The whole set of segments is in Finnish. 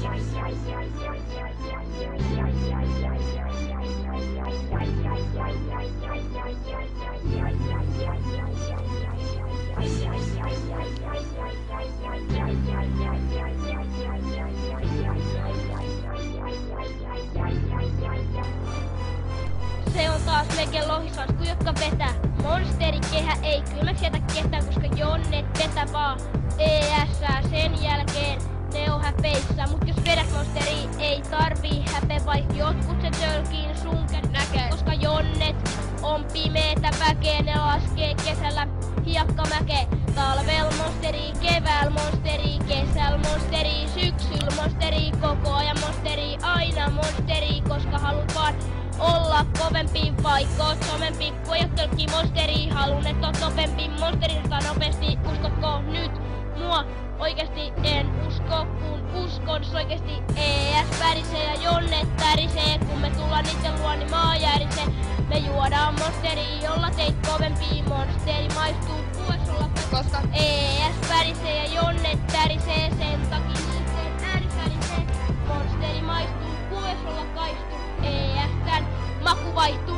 Se on taas meikin lohisansku, jotka vetää. Monsterikehä ei kylmäks jätä ketään, koska jonnet vetä vaan ES sen jälkeen. Ne on häpeissä, mut jos vedät monsteri ei tarvii häpeä, vaik jotkut se tölkiin sunken näkee. Koska jonnet on pimeetä väkeä, ne laskee kesällä hiekkamäkeen. Talvel monsteri, keväällä monsteri, kesällä monsteri, syksyllä monsteri, koko ajan monsteri, aina monsteri, koska haluat vaan olla kovempi, vaikka oot somempi, kun ei oo tölkki monsteri, halun et oot nopeampi, monsterista nopeasti, uskotko nyt mua? Oikeesti en usko, kun uskon oikeesti. ES värisee ja jonnet tärisee, kun me tullaan niitten luo, niin maa järisee. Me juodaan monsteri, jolla teit kovempi, monsteri maistuu kues olla koska ES värisee ja jonnet tärisee, sen takia niitten ääni värisee. Monsteri maistuu kues olla kaistu, ES-tän maku vaihtuu.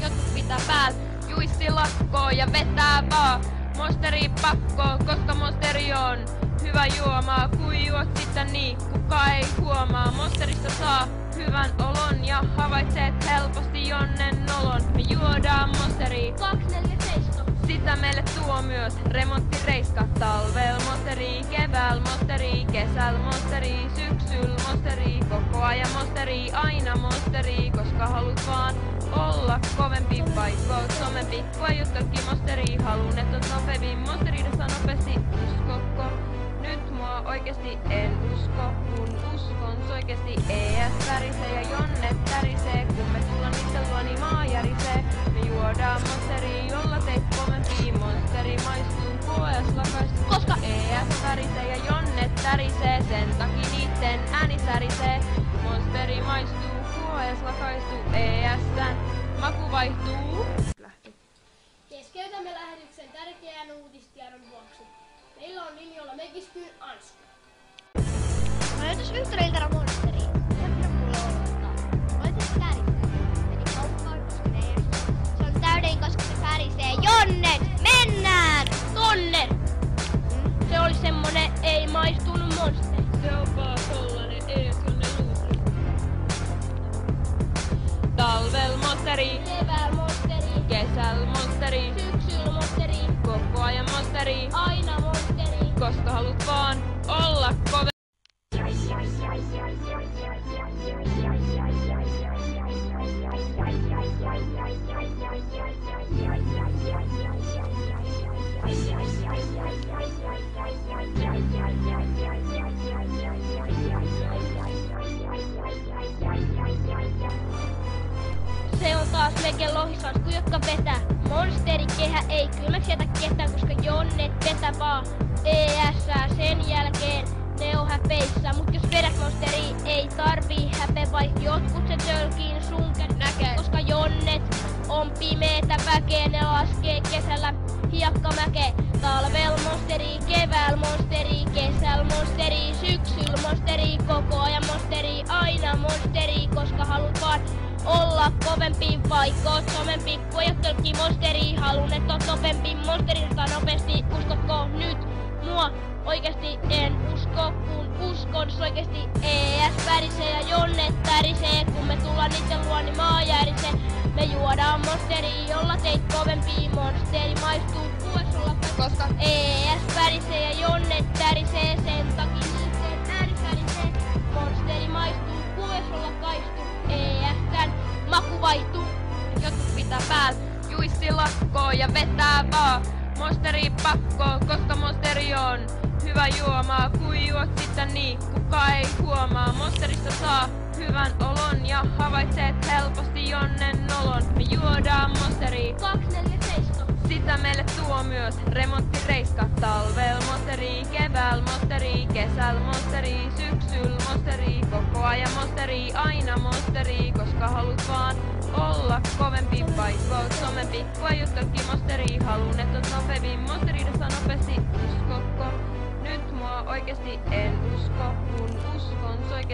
Jotkut pitää päällä, juissi lakkoo ja vetää vaan. Monsteri pakko, koska monsteri on hyvä juomaa. Kui juot sitä niin, kuka ei huomaa. Monsterista saa hyvän olon ja havaitset helposti jonnen nolon. Me juodaan monsteri 247. Sitä meille tuo myös remonttireiska. Talvel monsteri, keväällä monsteri, kesällä monsteri, syksyllä monsteri, koko ajan monsteri, aina monsteri, koska haluat vaan olla kovempi, vaikka oot somempi. Kun ei juttelki monsteri, halun et oot nopeampi. Monsteridessa nopeasti, uskokko nyt mua oikeesti? En usko, kun uskon oikeesti. ES värisee ja jonnet tärisee, kun me tullaan itse luo, niin maa järisee. Me juodaan monsteri, jolla teit kovempi. Monsteri maistuu kues lakaistu, koska ES värisee ja jonnet tärisee, sen takia niitten ääni särisee. Monsteri maistuu kues lakaistu, ES:n maku vaihtuu. Keskeytämme lähetyksen tärkeän uutistiedon vuoksi. Meillä on linjoilla Megiskyn Ansku. Mä löytäis ykköreiltä monsteri. Mitä mulla odottaa? Laitais tärisee. Meni kauppaan, koska ne ei se on täydellinen, koska se värisee. Jonnet! Mennään! Tonner! Se oli semmonen ei maistunut monsteri. Se on vaan tollanen ees jonne luutri. Talvel monsteri, Keväällä monsteri, kesällä monsteri, syksyllä monsteri, koko ajan monsteri, aina monsteri. koska haluat vaan olla kove. Se on taas meikin lohisansku, jotka vetää. Monsterikehä ei kylmäks jätä ketään, koska jonnet vetä vaan ES sen jälkeen. Ne on häpeissä, mut jos vedät monsteri ei tarvii häpeä, vaik jotkut se tölkiin sunken näkee. Koska jonnet on pimeetä väkeä, ne laskee kesällä hiekkamäkeen. Talvel monsteri, keväällä monsteri, kesällä monsteri, syksyllä monsteri, koko ajan monsteri, aina monsteri, koska haluat vaan olla kovempi, vaikka oot somempi, kun ei oo tölkki monsteri, halun et oot nopeampi, monsterista nopeasti, uskotko nyt mua? Oikeesti en usko, kun uskon oikeesti. ES värisee ja jonnet tärisee, kun me tullaan niitten luo, niin maa järisee. Me juodaan monsteri, jolla teit kovempi, monsteri maistuu kues olla koska ES värisee ja jonnet tärisee, sen takia niitten ääni särisee. Monsteri maistuu kues olla kaistu, ES-tän maku vaihtuu. Jotkut pitää päällä, juissi lakkoo ja vetää vaan. Monsteri pakko, koska monsteri on hyvä juomaa. Kui juot sitä niin, kuka ei huomaa. Monsterista saa hyvän olon ja havaitset helposti jonnen nolon. Me juodaan monsteri 247. Sitä meille tuo myös remonttireiska. Talvel monsteri, keväällä monsteri, kesällä monsteri, syksyllä monsteri, koko ajan monsteri, aina monsteri, koska haluat vaan olla kovempi, vaikka oot somempi. Kun ei juttelki monsteri, halun et oot nopeampi. Monsteridessa nopeasti, uskokko nyt mua oikeesti? En usko, kun uskon oikeesti.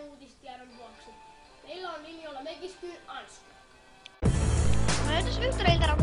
ajankohtaisen uutistiedon vuoksi. Meillä on linjoilla Megistyyn Ansku. Mä löytäis Ykköriltana